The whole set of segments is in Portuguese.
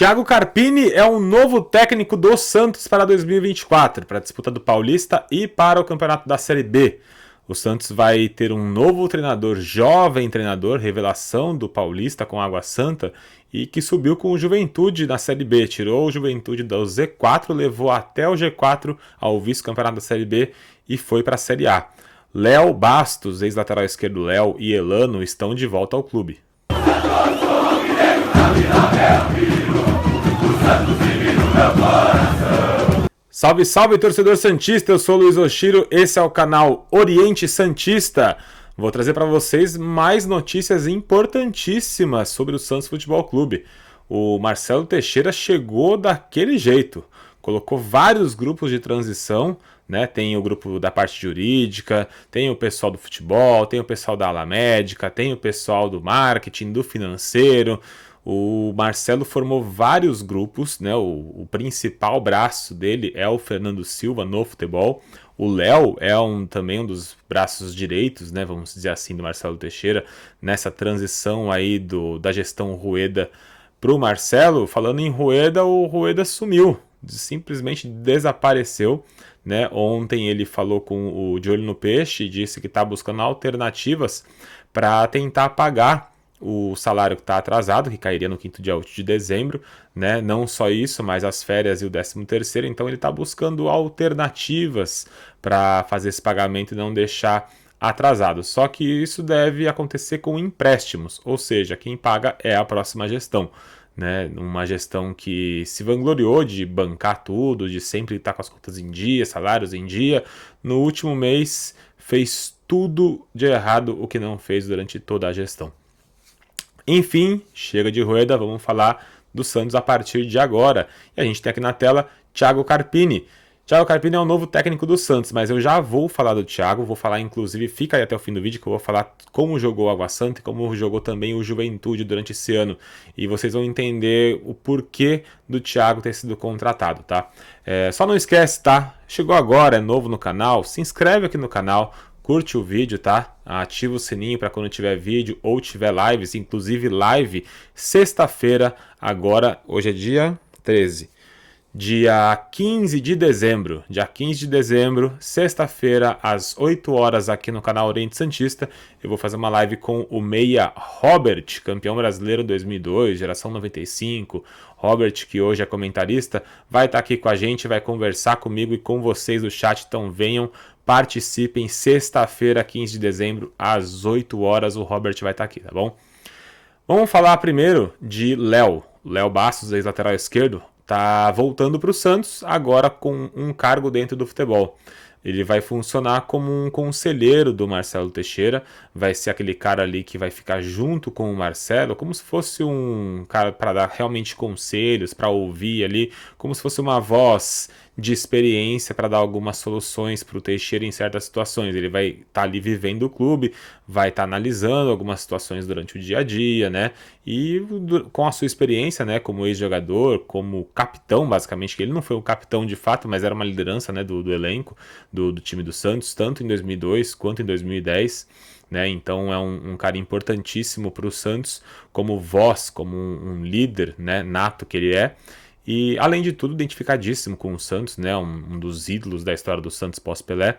Thiago Carpini é o novo técnico do Santos para 2024, para a disputa do Paulista e para o campeonato da Série B. O Santos vai ter um novo treinador, jovem treinador, revelação do Paulista com Água Santa e que subiu com o Juventude na Série B. Tirou o Juventude do Z4, levou até o G4 ao vice-campeonato da Série B e foi para a Série A. Léo Bastos, ex-lateral esquerdo Léo e Elano estão de volta ao clube. Salve, salve, torcedor santista, eu sou o Luiz Oshiro, esse é o canal Oriente Santista. Vou trazer para vocês mais notícias importantíssimas sobre o Santos Futebol Clube. O Marcelo Teixeira chegou daquele jeito, colocou vários grupos de transição, né? Tem o grupo da parte jurídica, tem o pessoal do futebol, tem o pessoal da ala médica, tem o pessoal do marketing, do financeiro. O Marcelo formou vários grupos, né? O principal braço dele é o Fernando Silva no futebol. O Léo é também um dos braços direitos, né? Vamos dizer assim, do Marcelo Teixeira, nessa transição aí da gestão Rueda para o Marcelo. Falando em Rueda, o Rueda sumiu, simplesmente desapareceu. Né? Ontem ele falou com o De Olho no Peixe e disse que está buscando alternativas para tentar pagar o salário que está atrasado, que cairia no 5º dia útil de dezembro, né? Não só isso, mas as férias e o 13º, então ele está buscando alternativas para fazer esse pagamento e não deixar atrasado. Só que isso deve acontecer com empréstimos, ou seja, quem paga é a próxima gestão. Né? Uma gestão que se vangloriou de bancar tudo, de sempre estar com as contas em dia, salários em dia. No último mês fez tudo de errado o que não fez durante toda a gestão. Enfim, chega de Rueda, vamos falar do Santos a partir de agora. E a gente tem aqui na tela Thiago Carpini. Thiago Carpini é o novo técnico do Santos, mas eu já vou falar do Thiago, vou falar inclusive, fica aí até o fim do vídeo que eu vou falar como jogou o Água Santa e como jogou também o Juventude durante esse ano. E vocês vão entender o porquê do Thiago ter sido contratado, tá? Só não esquece, tá? Chegou agora, é novo no canal, se inscreve aqui no canal, curte o vídeo, tá? Ativa o sininho para quando tiver vídeo ou tiver lives, inclusive live sexta-feira, agora, hoje é dia 13. Dia 15 de dezembro, sexta-feira, às 8 horas aqui no canal Oriente Santista, eu vou fazer uma live com o meia Robert, campeão brasileiro 2002, geração 95. Robert, que hoje é comentarista, vai estar aqui com a gente, vai conversar comigo e com vocês do chat, então venham, participem, sexta-feira, 15 de dezembro, às 8 horas, o Robert vai estar aqui, tá bom? Vamos falar primeiro de Léo Bastos, ex-lateral esquerdo. Está voltando para o Santos, agora com um cargo dentro do futebol. Ele vai funcionar como um conselheiro do Marcelo Teixeira, vai ser aquele cara ali que vai ficar junto com o Marcelo, como se fosse um cara para dar realmente conselhos, para ouvir ali, como se fosse uma voz de experiência para dar algumas soluções para o Teixeira em certas situações. Ele vai estar ali vivendo o clube, vai estar analisando algumas situações durante o dia a dia, né? E com a sua experiência, né, como ex-jogador, como capitão, basicamente, que ele não foi um capitão de fato, mas era uma liderança, né, do elenco, do time do Santos, tanto em 2002 quanto em 2010. Né? Então é um cara importantíssimo para o Santos, como voz, como um líder, né, nato que ele é. E, além de tudo, identificadíssimo com o Santos, né? Um dos ídolos da história do Santos pós-Pelé.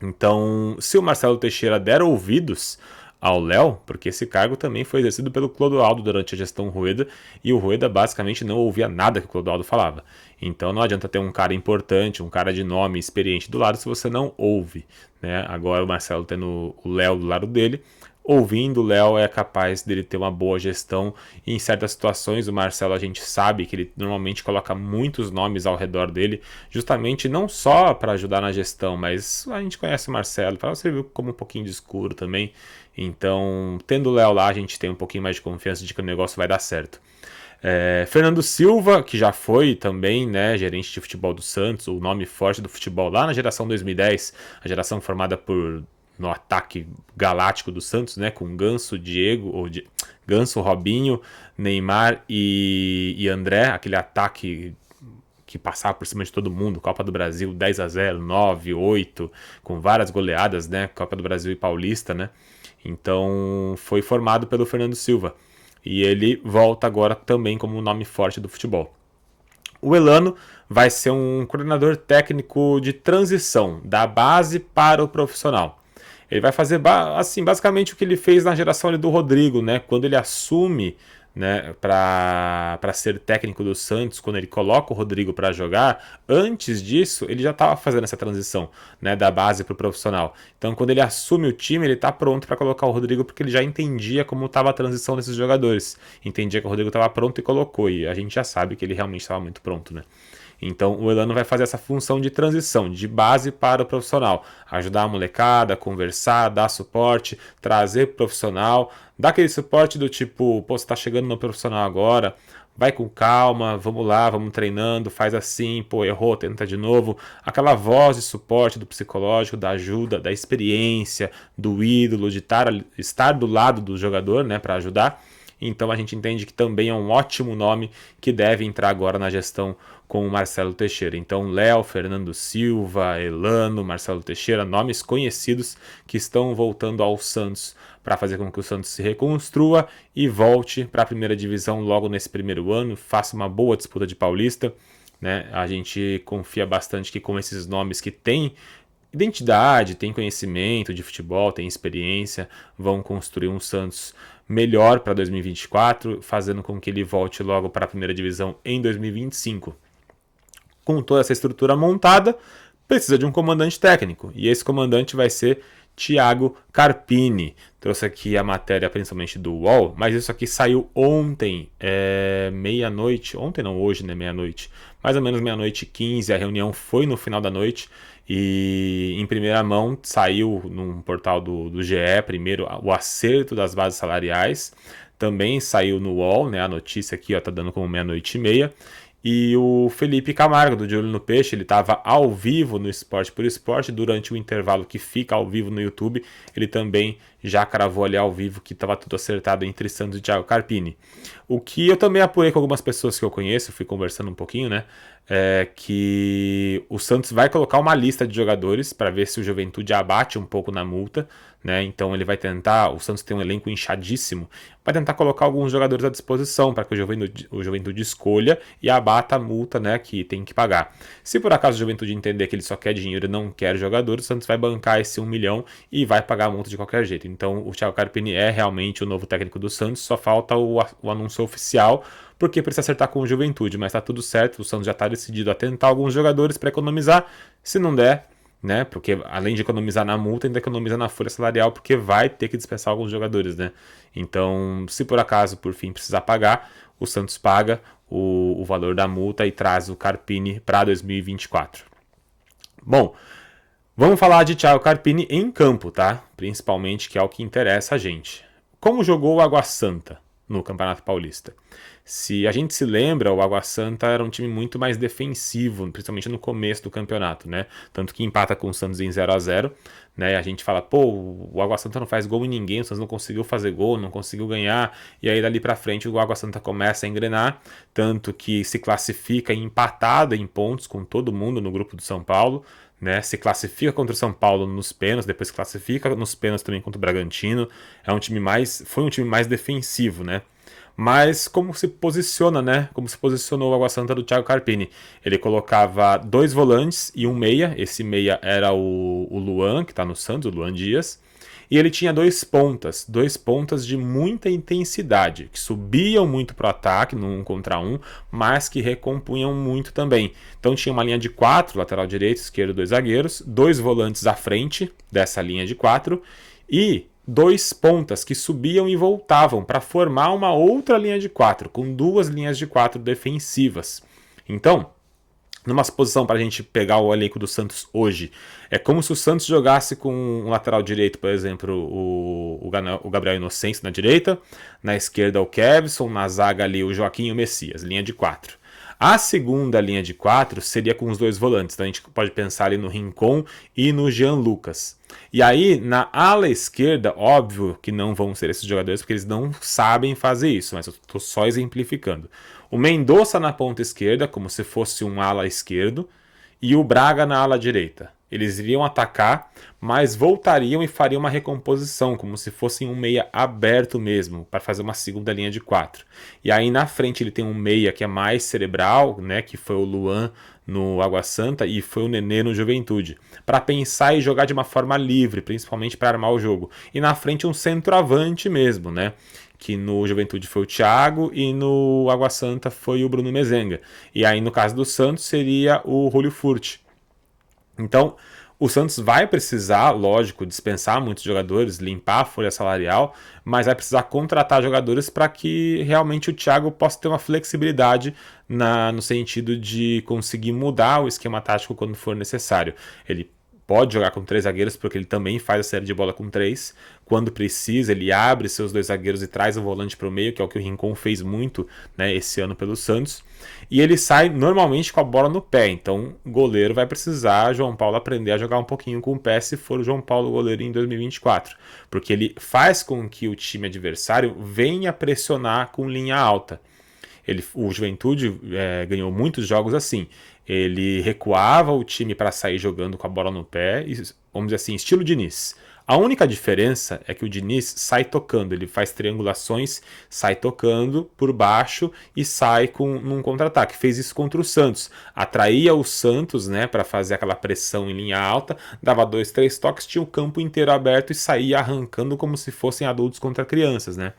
Então, se o Marcelo Teixeira der ouvidos ao Léo, porque esse cargo também foi exercido pelo Clodoaldo durante a gestão Rueda, e o Rueda basicamente não ouvia nada que o Clodoaldo falava. Então não adianta ter um cara importante, um cara de nome, experiente do lado, se você não ouve. Né? Agora o Marcelo tendo o Léo do lado dele, ouvindo o Léo é capaz dele ter uma boa gestão. E em certas situações o Marcelo, a gente sabe que ele normalmente coloca muitos nomes ao redor dele, justamente não só para ajudar na gestão, mas a gente conhece o Marcelo, para servir como um pouquinho de escuro também. Então, tendo o Léo lá, a gente tem um pouquinho mais de confiança de que o negócio vai dar certo. Fernando Silva, que já foi também, né, gerente de futebol do Santos, o nome forte do futebol lá na geração 2010, a geração formada no ataque galáctico do Santos, né, com Ganso, Ganso, Robinho, Neymar e André, aquele ataque que passava por cima de todo mundo, Copa do Brasil 10-0, 9-8, com várias goleadas, né, Copa do Brasil e Paulista, né, então foi formado pelo Fernando Silva. e ele volta agora também como um nome forte do futebol. O Elano vai ser um coordenador técnico de transição da base para o profissional. Ele vai fazer assim, basicamente o que ele fez na geração ali do Rodrigo, né? Quando ele assume, né, para ser técnico do Santos, quando ele coloca o Rodrigo para jogar, antes disso ele já estava fazendo essa transição, né, da base para o profissional. Então quando ele assume o time, ele está pronto para colocar o Rodrigo porque ele já entendia como estava a transição desses jogadores, entendia que o Rodrigo estava pronto e colocou, e a gente já sabe que ele realmente estava muito pronto, né? Então o Elano vai fazer essa função de transição, de base para o profissional. Ajudar a molecada, a conversar, dar suporte, trazer profissional, dar aquele suporte do tipo, pô, você está chegando no profissional agora, vai com calma, vamos lá, vamos treinando, faz assim, pô, errou, tenta de novo. Aquela voz de suporte do psicológico, da ajuda, da experiência, do ídolo, de estar do lado do jogador, né, para ajudar. Então a gente entende que também é um ótimo nome que deve entrar agora na gestão com o Marcelo Teixeira. Então Léo, Fernando Silva, Elano, Marcelo Teixeira, nomes conhecidos que estão voltando ao Santos para fazer com que o Santos se reconstrua e volte para a primeira divisão logo nesse primeiro ano, faça uma boa disputa de Paulista, né? A gente confia bastante que com esses nomes que têm identidade, tem conhecimento de futebol, tem experiência, vão construir um Santos melhor para 2024, fazendo com que ele volte logo para a primeira divisão em 2025. Com toda essa estrutura montada, precisa de um comandante técnico, e esse comandante vai ser Thiago Carpini. Trouxe aqui a matéria principalmente do UOL, mas isso aqui saiu ontem, meia-noite, ontem não, hoje, né, meia-noite, mais ou menos meia-noite e 15, a reunião foi no final da noite, e em primeira mão saiu num portal do GE, primeiro, o acerto das bases salariais, também saiu no UOL, né, a notícia aqui ó, tá dando como meia-noite e meia, e o Felipe Camargo, do De Olho no Peixe, ele estava ao vivo no Esporte por Esporte, durante o intervalo que fica ao vivo no YouTube, ele também já cravou ali ao vivo que estava tudo acertado entre Santos e Thiago Carpini. O que eu também apurei com algumas pessoas que eu conheço, fui conversando um pouquinho, né, é que o Santos vai colocar uma lista de jogadores para ver se o Juventude abate um pouco na multa, né? Então ele vai tentar, o Santos tem um elenco inchadíssimo, vai tentar colocar alguns jogadores à disposição para que o Juventude escolha e abata a multa, né, que tem que pagar. Se por acaso o Juventude entender que ele só quer dinheiro e não quer jogadores, o Santos vai bancar esse 1 milhão e vai pagar a multa de qualquer jeito. Então o Thiago Carpini é realmente o novo técnico do Santos, só falta o anúncio oficial, porque precisa acertar com o Juventude, mas tá tudo certo, o Santos já está decidido a tentar alguns jogadores para economizar, se não der, né, porque além de economizar na multa, ainda economiza na folha salarial, porque vai ter que dispensar alguns jogadores, né, então se por acaso, por fim, precisar pagar, o Santos paga o valor da multa e traz o Carpini para 2024. Bom, vamos falar de Thiago Carpini em campo, tá, principalmente, que é o que interessa a gente. Como jogou o Água Santa no Campeonato Paulista? Se a gente se lembra, o Água Santa era um time muito mais defensivo, principalmente no começo do campeonato, né? Tanto que empata com o Santos em 0-0, né? E a gente fala, pô, o Água Santa não faz gol em ninguém, o Santos não conseguiu fazer gol, não conseguiu ganhar, e aí dali pra frente o Água Santa começa a engrenar, tanto que se classifica empatado em pontos com todo mundo no grupo do São Paulo, né, se classifica contra o São Paulo nos pênaltis, depois se classifica nos pênaltis também contra o Bragantino, foi um time mais defensivo, né? Mas como se posiciona, né? Como se posicionou o Água Santa do Thiago Carpini? Ele colocava 2 volantes e um meia. Esse meia era o Luan, que está no Santos, o Luan Dias. E ele tinha 2 pontas de muita intensidade, que subiam muito para o ataque, no 1 contra 1, mas que recompunham muito também. Então tinha uma linha de 4, lateral direito, esquerdo, 2 zagueiros, 2 volantes à frente dessa linha de 4 e 2 pontas que subiam e voltavam para formar uma outra linha de 4, com 2 linhas de 4 defensivas. Então, numa posição para a gente pegar o elenco do Santos hoje, é como se o Santos jogasse com um lateral direito, por exemplo, o Gabriel Inocêncio na direita, na esquerda o Kevson, na zaga ali o Joaquim e o Messias, linha de 4. A segunda linha de 4 seria com os 2 volantes, então a gente pode pensar ali no Rincon e no Jean Lucas. E aí, na ala esquerda, óbvio que não vão ser esses jogadores, porque eles não sabem fazer isso, mas eu estou só exemplificando. O Mendonça na ponta esquerda, como se fosse um ala esquerdo, e o Braga na ala direita. Eles iriam atacar, mas voltariam e fariam uma recomposição, como se fossem um meia aberto mesmo, para fazer uma segunda linha de 4. E aí na frente ele tem um meia que é mais cerebral, né, que foi o Luan no Água Santa e foi o Nenê no Juventude, para pensar e jogar de uma forma livre, principalmente para armar o jogo. E na frente um centroavante mesmo, né? Que no Juventude foi o Thiago e no Água Santa foi o Bruno Mezenga. E aí no caso do Santos seria o Julio Furt. Então, o Santos vai precisar, lógico, dispensar muitos jogadores, limpar a folha salarial, mas vai precisar contratar jogadores para que realmente o Thiago possa ter uma flexibilidade no sentido de conseguir mudar o esquema tático quando for necessário. Ele pode jogar com 3 zagueiros, porque ele também faz a série de bola com 3. Quando precisa, ele abre seus 2 zagueiros e traz o volante para o meio, que é o que o Rincon fez muito, né, esse ano pelo Santos. E ele sai normalmente com a bola no pé, então o goleiro vai precisar, João Paulo, aprender a jogar um pouquinho com o pé se for o João Paulo goleiro em 2024. Porque ele faz com que o time adversário venha pressionar com linha alta. O Juventude ganhou muitos jogos assim. Ele recuava o time para sair jogando com a bola no pé, e, vamos dizer assim, estilo Diniz. A única diferença é que o Diniz sai tocando, ele faz triangulações, sai tocando por baixo e sai num contra-ataque. Fez isso contra o Santos. Atraía o Santos, né, para fazer aquela pressão em linha alta, dava 2, 3 toques, tinha o campo inteiro aberto e saía arrancando como se fossem adultos contra crianças, né?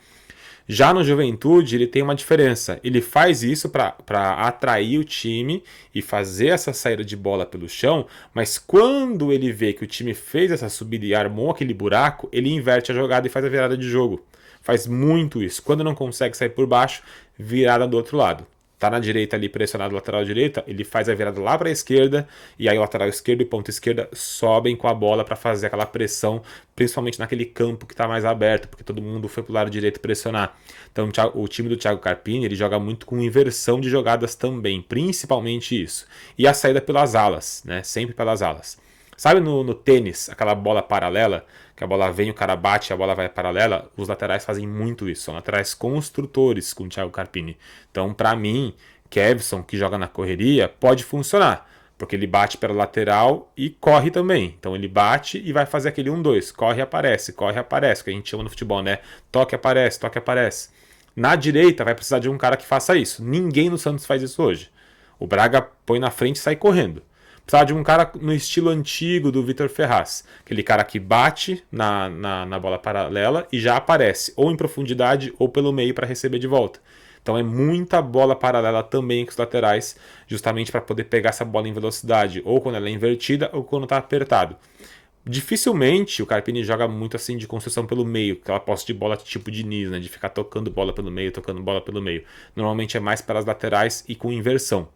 Já no Juventude, ele tem uma diferença. Ele faz isso para atrair o time e fazer essa saída de bola pelo chão, mas quando ele vê que o time fez essa subida e armou aquele buraco, ele inverte a jogada e faz a virada de jogo. Faz muito isso. Quando não consegue sair por baixo, virada do outro lado. Tá na direita ali, pressionado lateral direita, ele faz a virada lá para a esquerda, e aí o lateral esquerdo e ponta esquerda sobem com a bola para fazer aquela pressão, principalmente naquele campo que está mais aberto, porque todo mundo foi pro lado direito pressionar. Então o time do Thiago Carpini, ele joga muito com inversão de jogadas também, principalmente isso. E a saída pelas alas, né? Sempre pelas alas. Sabe no tênis, aquela bola paralela, que a bola vem, o cara bate e a bola vai paralela? Os laterais fazem muito isso, são laterais construtores com o Thiago Carpini. Então, para mim, Kevson, que joga na correria, pode funcionar, porque ele bate pela lateral e corre também. Então ele bate e vai fazer aquele 1-2, corre e aparece, que a gente chama no futebol, né? Toque aparece, toque aparece. Na direita vai precisar de um cara que faça isso. Ninguém no Santos faz isso hoje. O Braga põe na frente e sai correndo. Precisava de um cara no estilo antigo do Vitor Ferraz. Aquele cara que bate na bola paralela e já aparece, ou em profundidade ou pelo meio para receber de volta. Então é muita bola paralela também com os laterais, justamente para poder pegar essa bola em velocidade, ou quando ela é invertida ou quando está apertado. Dificilmente o Carpini joga muito assim de construção pelo meio, aquela posse de bola tipo Diniz, né, de ficar tocando bola pelo meio, tocando bola pelo meio. Normalmente é mais pelas laterais e com inversão.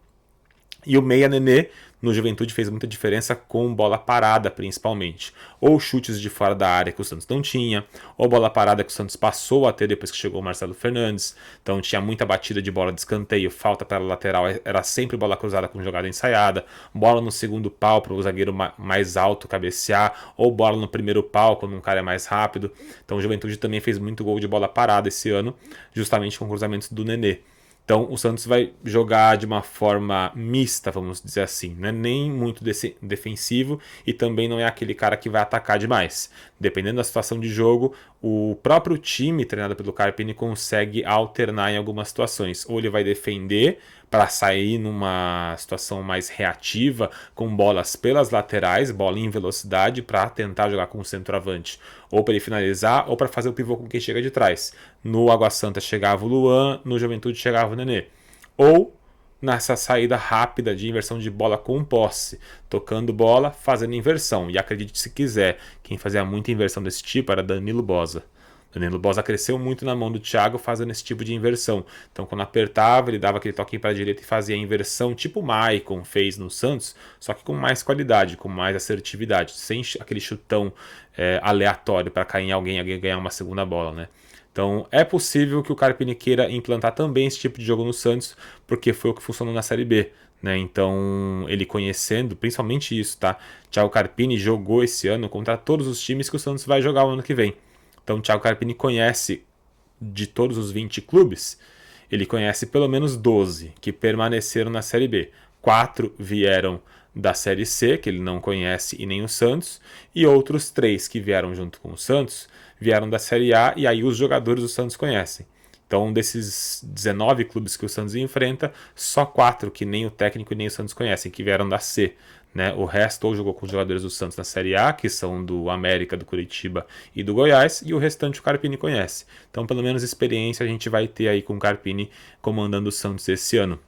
E o meia Nenê no Juventude fez muita diferença com bola parada, principalmente. Ou chutes de fora da área que o Santos não tinha, ou bola parada que o Santos passou a ter depois que chegou o Marcelo Fernandes. Então tinha muita batida de bola de escanteio, falta para a lateral, era sempre bola cruzada com jogada ensaiada, bola no segundo pau para o zagueiro mais alto cabecear, ou bola no primeiro pau quando um cara é mais rápido. Então o Juventude também fez muito gol de bola parada esse ano, justamente com cruzamentos do Nenê. Então o Santos vai jogar de uma forma mista, vamos dizer assim, né? Nem muito defensivo e também não é aquele cara que vai atacar demais. Dependendo da situação de jogo, o próprio time treinado pelo Carpini consegue alternar em algumas situações. Ou ele vai defender para sair numa situação mais reativa, com bolas pelas laterais, bola em velocidade para tentar jogar com o centroavante, ou para ele finalizar, ou para fazer o pivô com quem chega de trás. No Água Santa chegava o Luan, no Juventude chegava o Nenê. Ou nessa saída rápida de inversão de bola com posse, tocando bola, fazendo inversão. E acredite se quiser, quem fazia muita inversão desse tipo era Danilo Boza. Danilo Boza cresceu muito na mão do Thiago fazendo esse tipo de inversão. Então quando apertava, ele dava aquele toquinho para a direita e fazia a inversão, tipo o Maicon fez no Santos, só que com mais qualidade, com mais assertividade, sem aquele chutão aleatório para cair em alguém e ganhar uma segunda bola, né? Então é possível que o Carpini queira implantar também esse tipo de jogo no Santos, porque foi o que funcionou na Série B. Né? Então ele conhecendo, principalmente isso, tá? Thiago Carpini jogou esse ano contra todos os times que o Santos vai jogar o ano que vem. Então o Thiago Carpini conhece de todos os 20 clubes, ele conhece pelo menos 12 que permaneceram na Série B. 4 vieram da Série C, que ele não conhece, e nem o Santos, e outros 3 que vieram junto com o Santos, vieram da Série A, e aí os jogadores do Santos conhecem. Então, desses 19 clubes que o Santos enfrenta, só 4 que nem o técnico e nem o Santos conhecem, que vieram da C. Né? O resto ou jogou com os jogadores do Santos na Série A, que são do América, do Curitiba e do Goiás, e o restante o Carpini conhece. Então, pelo menos experiência a gente vai ter aí com o Carpini comandando o Santos esse ano.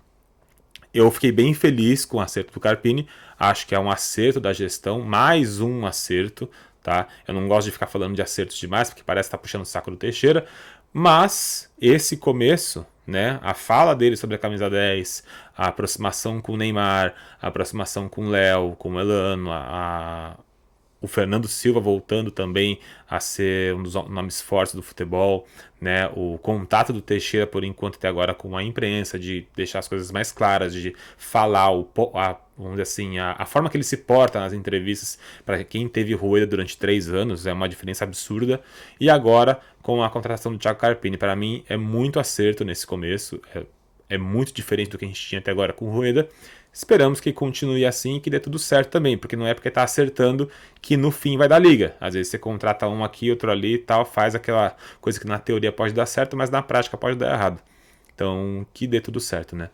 Eu fiquei bem feliz com o acerto do Carpini, acho que é um acerto da gestão, mais um acerto, tá? Eu não gosto de ficar falando de acertos demais, porque parece estar puxando o saco do Teixeira, mas esse começo, né, a fala dele sobre a camisa 10, a aproximação com o Neymar, a aproximação com o Léo, com o Elano, o Fernando Silva voltando também a ser um dos nomes fortes do futebol, né? O contato do Teixeira, por enquanto, até agora com a imprensa, de deixar as coisas mais claras, de falar, vamos dizer assim, a forma que ele se porta nas entrevistas, para quem teve Rueda durante 3 anos, é uma diferença absurda. E agora, com a contratação do Thiago Carpini, para mim é muito acerto nesse começo, é muito diferente do que a gente tinha até agora com o Rueda. Esperamos que continue assim e que dê tudo certo também, porque não é porque tá acertando que no fim vai dar liga. Às vezes você contrata um aqui, outro ali e tal, faz aquela coisa que na teoria pode dar certo, mas na prática pode dar errado. Então, que dê tudo certo, né?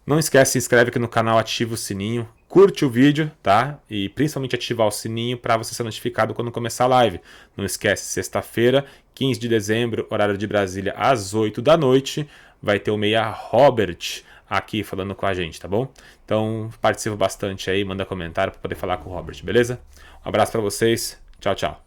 Não esquece, se inscreve aqui no canal, ativa o sininho, curte o vídeo, tá? E principalmente ativar o sininho para você ser notificado quando começar a live. Não esquece, sexta-feira, 15 de dezembro, horário de Brasília, às 8 da noite, vai ter o Meia Robert aqui falando com a gente, tá bom? Então participa bastante aí, manda comentário para poder falar com o Robert, beleza? Um abraço para vocês, tchau, tchau.